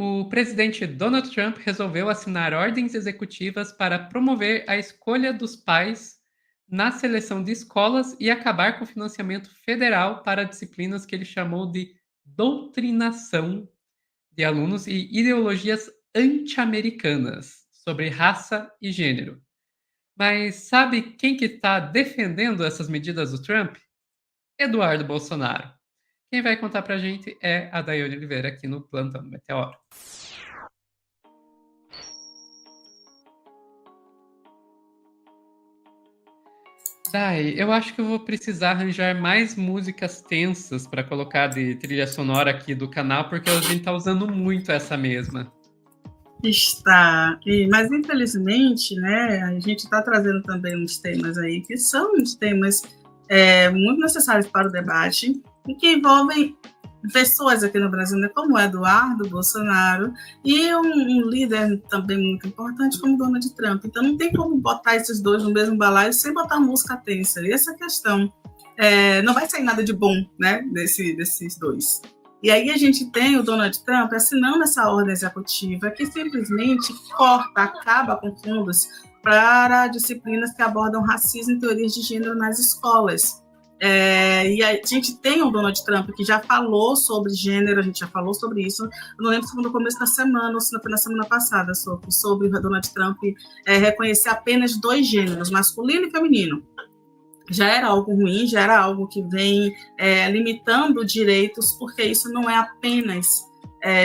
O presidente Donald Trump resolveu assinar ordens executivas para promover a escolha dos pais na seleção de escolas e acabar com o financiamento federal para disciplinas que ele chamou de doutrinação de alunos e ideologias anti-americanas sobre raça e gênero. Mas sabe quem que está defendendo essas medidas do Trump? Eduardo Bolsonaro. Quem vai contar pra gente é a Daiane Oliveira aqui no Plantão do Meteoro. Dai, eu acho que eu vou precisar arranjar mais músicas tensas para colocar de trilha sonora aqui do canal, porque a gente tá usando muito essa mesma. Está, mas infelizmente, né, a gente está trazendo também uns temas aí que são uns temas muito necessários para o debate e que envolvem pessoas aqui no Brasil, né, como Eduardo Bolsonaro e um líder também muito importante como Donald Trump. Então não tem como botar esses dois no mesmo balaio sem botar música tensa. E essa questão não vai sair nada de bom, né, desses dois. E aí a gente tem o Donald Trump assinando essa ordem executiva que simplesmente acaba com fundos para disciplinas que abordam racismo e teorias de gênero nas escolas. E a gente tem o Donald Trump que já falou sobre gênero, a gente já falou sobre isso, eu não lembro se foi no começo da semana ou se foi na semana passada, sobre o Donald Trump reconhecer apenas 2 gêneros, masculino e feminino. Já era algo ruim, já era algo que vem limitando direitos, porque isso não é apenas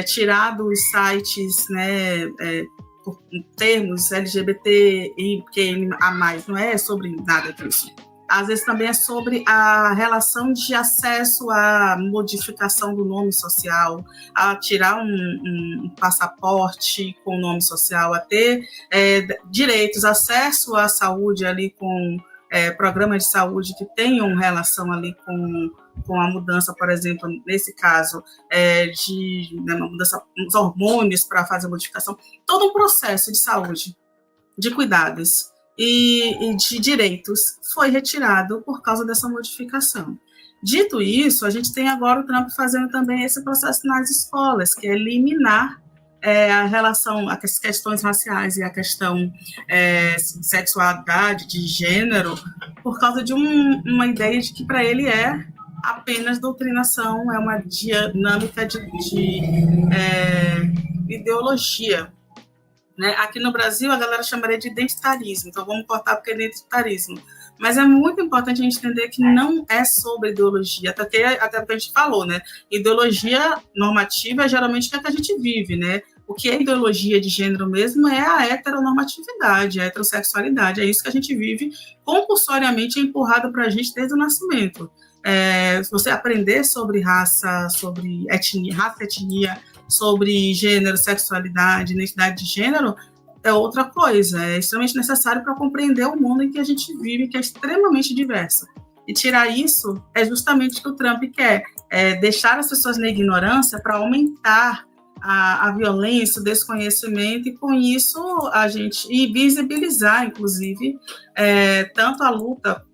tirar dos sites, né, por termos LGBT e QMA+, não é sobre nada disso. Às vezes também é sobre a relação de acesso à modificação do nome social, a tirar um passaporte com o nome social, a ter direitos, acesso à saúde ali com programas de saúde que tenham relação ali com a mudança, por exemplo, nesse caso, uma mudança nos hormônios para fazer a modificação, todo um processo de saúde, de cuidados e de direitos foi retirado por causa dessa modificação. Dito isso, a gente tem agora o Trump fazendo também esse processo nas escolas, que é eliminar a relação, as questões raciais e a questão sexualidade, de gênero, por causa de uma ideia de que para ele é apenas doutrinação, é uma dinâmica de ideologia. Né? Aqui no Brasil, a galera chamaria de identitarismo, então vamos cortar porque é identitarismo. Mas é muito importante a gente entender que não é sobre ideologia, até porque a gente falou, né? Ideologia normativa é geralmente o que a gente vive, né? O que é ideologia de gênero mesmo é a heteronormatividade, a heterossexualidade, é isso que a gente vive compulsoriamente empurrado para a gente desde o nascimento. Se você aprender sobre raça, sobre etnia, sobre gênero, sexualidade, identidade de gênero, é outra coisa, é extremamente necessário para compreender o mundo em que a gente vive, que é extremamente diverso. E tirar isso é justamente o que o Trump quer, deixar as pessoas na ignorância para aumentar a violência, o desconhecimento, e com isso e visibilizar, inclusive, tanto a luta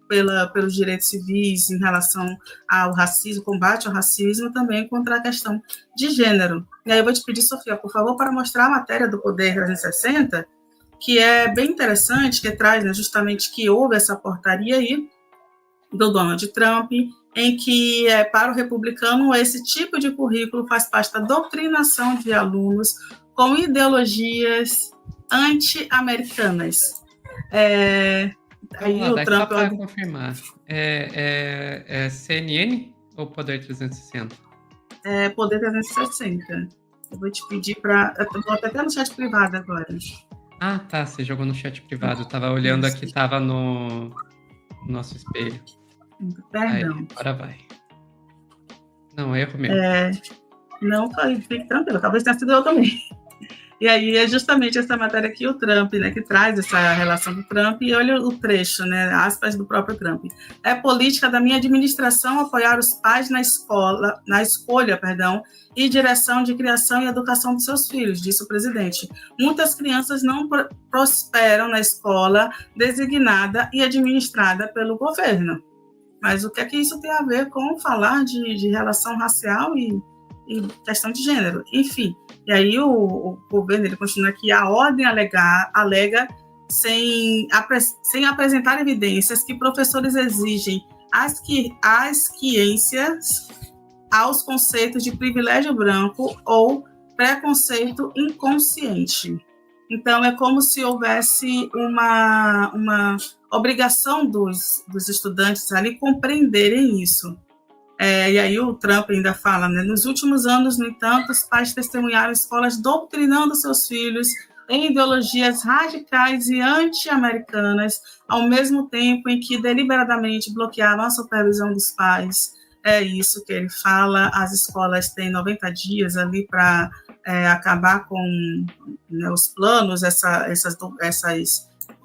pelos direitos civis em relação ao racismo, combate ao racismo, também contra a questão de gênero. E aí eu vou te pedir, Sofia, por favor, para mostrar a matéria do Poder 360, que é bem interessante, que traz, né, justamente que houve essa portaria aí do Donald Trump, em que, para o republicano, esse tipo de currículo faz parte da doutrinação de alunos com ideologias anti-americanas. Aí o Trump... Só para confirmar, é CNN ou Poder 360? Poder 360. Eu vou te pedir para... Eu vou até no chat privado agora. Ah, tá, você jogou no chat privado. Eu estava olhando aqui, estava no nosso espelho. Perdão. Aí, agora vai. Não, erro meu. Não, fique tranquilo, talvez tenha sido eu também. E aí é justamente essa matéria aqui, o Trump, né, que traz essa relação do Trump, e olha o trecho, né, aspas do próprio Trump. É política da minha administração apoiar os pais na escolha, e direção de criação e educação de seus filhos, disse o presidente. Muitas crianças não prosperam na escola designada e administrada pelo governo. Mas o que é que isso tem a ver com falar de relação racial e questão de gênero, enfim. E aí o governo ele continua aqui, a ordem alega sem apresentar evidências que professores exigem asquiências aos conceitos de privilégio branco ou preconceito inconsciente. Então, é como se houvesse uma obrigação dos estudantes ali compreenderem isso. E aí o Trump ainda fala, né, nos últimos anos, no entanto, os pais testemunharam escolas doutrinando seus filhos em ideologias radicais e anti-americanas, ao mesmo tempo em que deliberadamente bloqueavam a supervisão dos pais. É isso que ele fala, as escolas têm 90 dias ali para acabar com, né, os planos, essas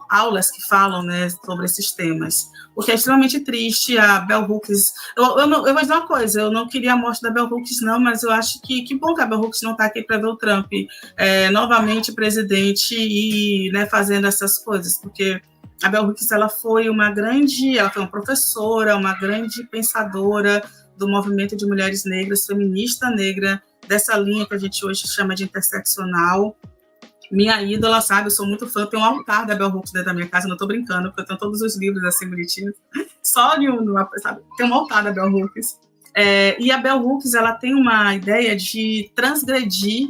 aulas que falam, né, sobre esses temas. O que é extremamente triste, a Bell Hooks... Eu vou dizer uma coisa, eu não queria a morte da Bell Hooks, não, mas eu acho que bom que a Bell Hooks não está aqui para ver o Trump novamente presidente e, né, fazendo essas coisas, porque a Bell Hooks ela foi uma professora, uma grande pensadora do movimento de mulheres negras, feminista negra, dessa linha que a gente hoje chama de interseccional. Minha ídola, sabe? Eu sou muito fã. Tem um altar da Bell Hooks dentro da minha casa, não estou brincando, porque eu tenho todos os livros assim bonitinhos. Só de sabe? Tem um altar da Bell Hooks. E a Bell Hooks ela tem uma ideia de transgredir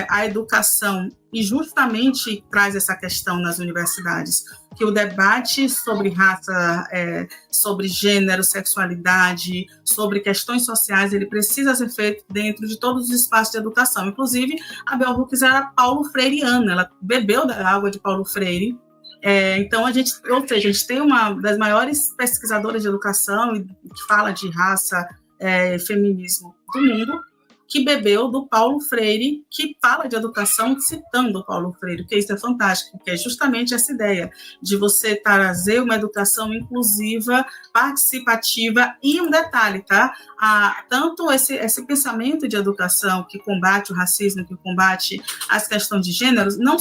a educação e justamente traz essa questão nas universidades, que o debate sobre raça, sobre gênero, sexualidade, sobre questões sociais, ele precisa ser feito dentro de todos os espaços de educação. Inclusive, a Bell Hooks era paulo freireana, ela bebeu da água de Paulo Freire. Então, a gente tem uma das maiores pesquisadoras de educação que fala de raça, feminismo do mundo, que bebeu do Paulo Freire, que fala de educação citando o Paulo Freire, porque isso é fantástico, porque é justamente essa ideia de você trazer uma educação inclusiva, participativa, e um detalhe, tá? Tanto esse pensamento de educação que combate o racismo, que combate as questões de gêneros, não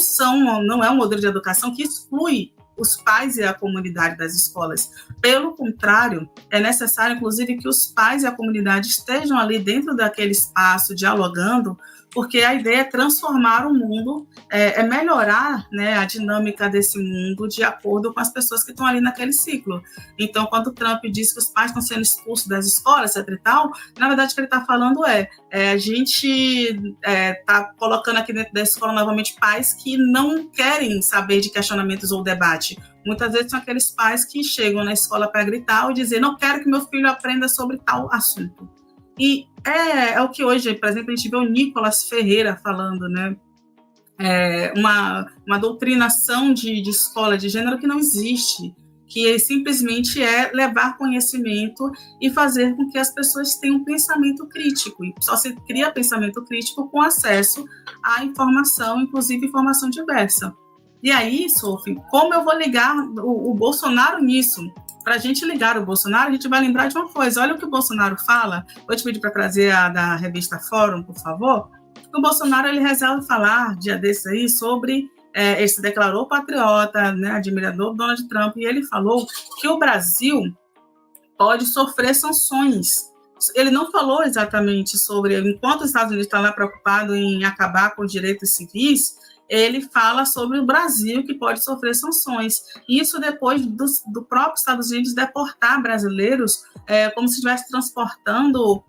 é um modelo de educação que exclui os pais e a comunidade das escolas. Pelo contrário, é necessário, inclusive, que os pais e a comunidade estejam ali dentro daquele espaço, dialogando, porque a ideia é transformar o mundo, melhorar, né, a dinâmica desse mundo de acordo com as pessoas que estão ali naquele ciclo. Então, quando o Trump diz que os pais estão sendo expulsos das escolas, etc. e tal, na verdade, o que ele está falando a gente está colocando aqui dentro da escola novamente pais que não querem saber de questionamentos ou debate. Muitas vezes são aqueles pais que chegam na escola para gritar ou dizer, não quero que meu filho aprenda sobre tal assunto. E é o que hoje, por exemplo, a gente vê o Nicolas Ferreira falando, né? Uma doutrinação de escola de gênero que não existe, que simplesmente é levar conhecimento e fazer com que as pessoas tenham pensamento crítico. E só se cria pensamento crítico com acesso à informação, inclusive informação diversa. E aí, Sophie, como eu vou ligar o Bolsonaro nisso? Para a gente ligar o Bolsonaro, a gente vai lembrar de uma coisa. Olha o que o Bolsonaro fala. Vou te pedir para trazer a da revista Fórum, por favor. O Bolsonaro ele resolve falar, dia desses aí, sobre... ele se declarou patriota, né, admirador do Donald Trump, e ele falou que o Brasil pode sofrer sanções. Ele não falou exatamente sobre... Enquanto os Estados Unidos estão lá preocupados em acabar com os direitos civis, ele fala sobre o Brasil que pode sofrer sanções. Isso depois do próprio Estados Unidos deportar brasileiros como se estivesse transportando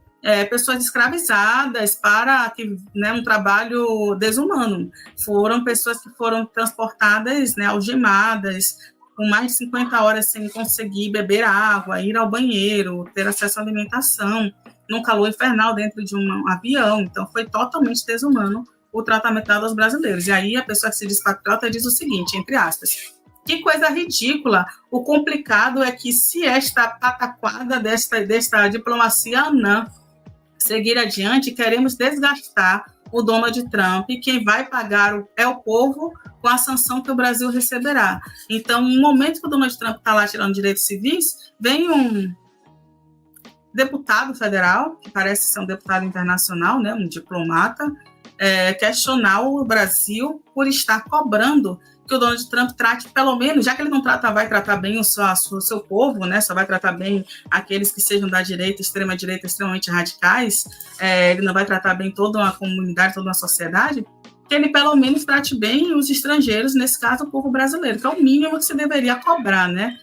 pessoas escravizadas para um trabalho desumano. Foram pessoas que foram transportadas, né, algemadas, com mais de 50 horas sem conseguir beber água, ir ao banheiro, ter acesso à alimentação, num calor infernal dentro de um avião. Então, foi totalmente desumano o tratamento dado aos brasileiros. E aí a pessoa que se diz patriota diz o seguinte, entre aspas, que coisa ridícula, o complicado é que se esta pataquada desta diplomacia anã seguir adiante, queremos desgastar o Donald Trump, e quem vai pagar é o povo com a sanção que o Brasil receberá. Então, no momento que o Donald Trump está lá tirando direitos civis, vem um deputado federal, que parece ser um deputado internacional, né, um diplomata, questionar o Brasil por estar cobrando que o Donald Trump trate, pelo menos, já que ele não vai tratar bem o seu povo, né, só vai tratar bem aqueles que sejam da direita, extrema-direita, extremamente radicais, ele não vai tratar bem toda uma comunidade, toda uma sociedade, que ele pelo menos trate bem os estrangeiros, nesse caso o povo brasileiro, que é o mínimo que se deveria cobrar, né?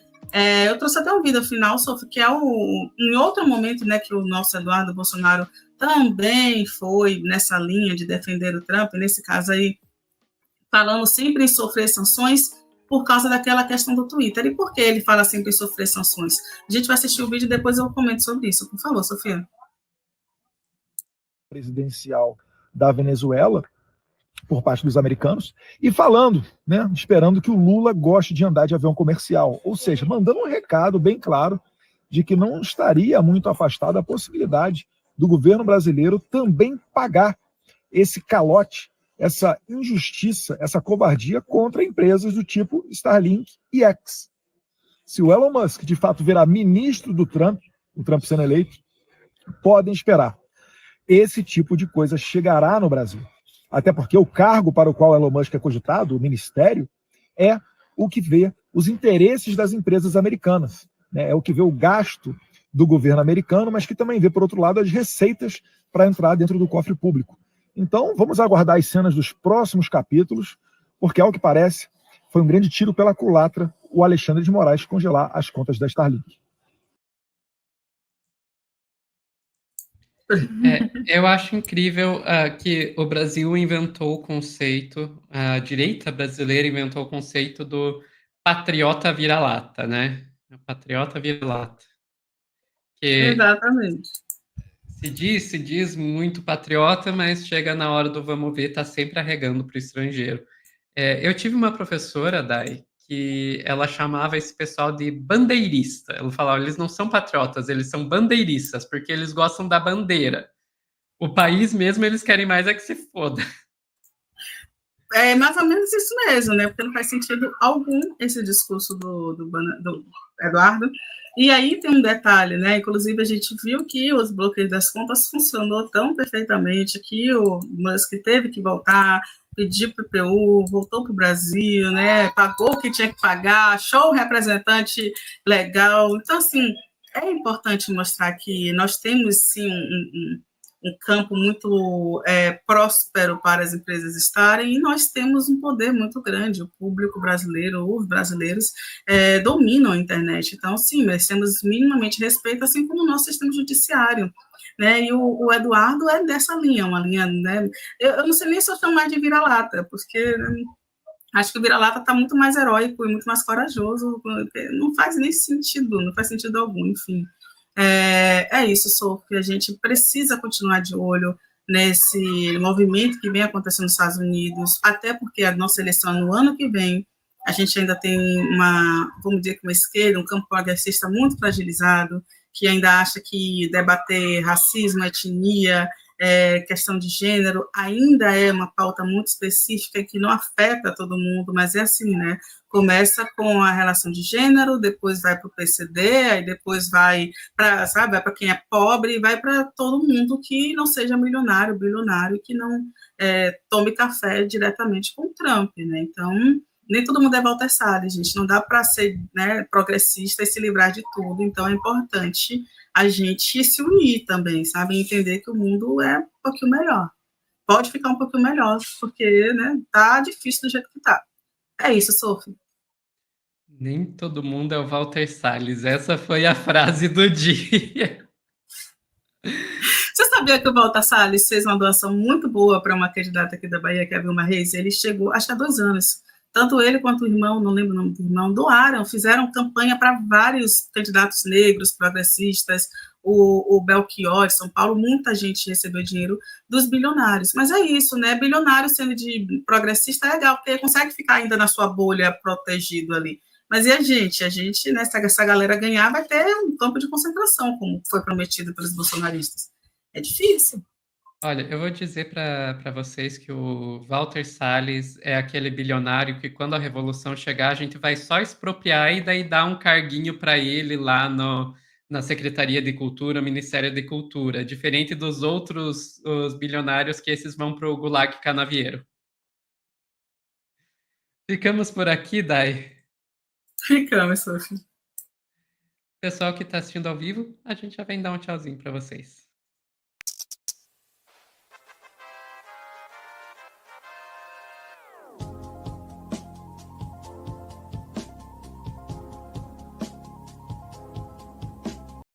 Eu trouxe até um vídeo final, Sofia, que é em outro momento, né, que o nosso Eduardo Bolsonaro também foi nessa linha de defender o Trump, nesse caso aí, falando sempre em sofrer sanções por causa daquela questão do Twitter. E por que ele fala sempre em sofrer sanções? A gente vai assistir o vídeo e depois eu comento sobre isso. Por favor, Sofia. Presidencial da Venezuela, por parte dos americanos, e falando, né, esperando que o Lula goste de andar de avião comercial, ou seja, mandando um recado bem claro de que não estaria muito afastado a possibilidade do governo brasileiro também pagar esse calote, essa injustiça, essa covardia contra empresas do tipo Starlink e X. Se o Elon Musk de fato virar ministro do Trump, o Trump sendo eleito, podem esperar. Esse tipo de coisa chegará no Brasil. Até porque o cargo para o qual Elon Musk é cogitado, o ministério, é o que vê os interesses das empresas americanas, né? É o que vê o gasto do governo americano, mas que também vê, por outro lado, as receitas para entrar dentro do cofre público. Então, vamos aguardar as cenas dos próximos capítulos, porque, ao que parece, foi um grande tiro pela culatra o Alexandre de Moraes congelar as contas da Starlink. Eu acho incrível que o Brasil inventou o conceito, a direita brasileira inventou o conceito do patriota vira-lata, né? O patriota vira-lata. Exatamente. Se diz muito patriota, mas chega na hora do vamos ver, tá sempre arregando para o estrangeiro. Eu tive uma professora, Dai, que ela chamava esse pessoal de bandeirista. Ela falava, eles não são patriotas, eles são bandeiristas, porque eles gostam da bandeira. O país mesmo, eles querem mais é que se foda. É mais ou menos isso mesmo, né? Porque não faz sentido algum esse discurso do Eduardo. E aí tem um detalhe, né? Inclusive, a gente viu que os bloqueios das contas funcionou tão perfeitamente que o Musk teve que voltar, pedir para o PU, voltou para o Brasil, né? Pagou o que tinha que pagar, achou o representante legal. Então, assim, é importante mostrar que nós temos, sim, um campo muito próspero para as empresas estarem, e nós temos um poder muito grande, o público brasileiro, os brasileiros dominam a internet, então sim, merecemos minimamente respeito, assim como o nosso sistema judiciário, né, e o Eduardo é dessa linha, uma linha, né, eu não sei nem se eu chamo mais de vira-lata, porque acho que o vira-lata está muito mais heróico e muito mais corajoso, não faz nem sentido, não faz sentido algum, enfim. Isso, Sophie, a gente precisa continuar de olho nesse movimento que vem acontecendo nos Estados Unidos, até porque a nossa eleição no ano que vem, a gente ainda tem vamos dizer, uma esquerda, um campo progressista muito fragilizado, que ainda acha que debater racismo, etnia, questão de gênero, ainda é uma pauta muito específica que não afeta todo mundo, mas é assim, né? Começa com a relação de gênero, depois vai para o PCD, aí depois vai para, sabe, vai para quem é pobre, e vai para todo mundo que não seja milionário, bilionário, que não tome café diretamente com o Trump, né? Então, nem todo mundo é Walter Salles, gente, não dá para ser, né, progressista e se livrar de tudo, então é importante a gente se unir também, sabe, entender que o mundo é um pouquinho melhor, pode ficar um pouquinho melhor, porque, né, tá difícil do jeito que tá. É isso, Sophie. Nem todo mundo é o Walter Salles, essa foi a frase do dia. Você sabia que o Walter Salles fez uma doação muito boa para uma candidata aqui da Bahia, que é a Vilma Reis? Ele chegou, acho que há 2 anos, tanto ele quanto o irmão, não lembro o nome do irmão, doaram, fizeram campanha para vários candidatos negros, progressistas, o Belchior de São Paulo, muita gente recebeu dinheiro dos bilionários. Mas é isso, né? Bilionário sendo de progressista é legal, porque consegue ficar ainda na sua bolha protegido ali. Mas e a gente? A gente, né, se essa galera ganhar, vai ter um campo de concentração, como foi prometido pelos bolsonaristas. É difícil. Olha, eu vou dizer para vocês que o Walter Salles é aquele bilionário que quando a revolução chegar, a gente vai só expropriar e daí dar um carguinho para ele lá na Secretaria de Cultura, Ministério de Cultura, diferente dos outros os bilionários que esses vão para o Gulag Canavieiro. Ficamos por aqui, Dai. Ficamos, Sophie. Pessoal que está assistindo ao vivo, a gente já vem dar um tchauzinho para vocês.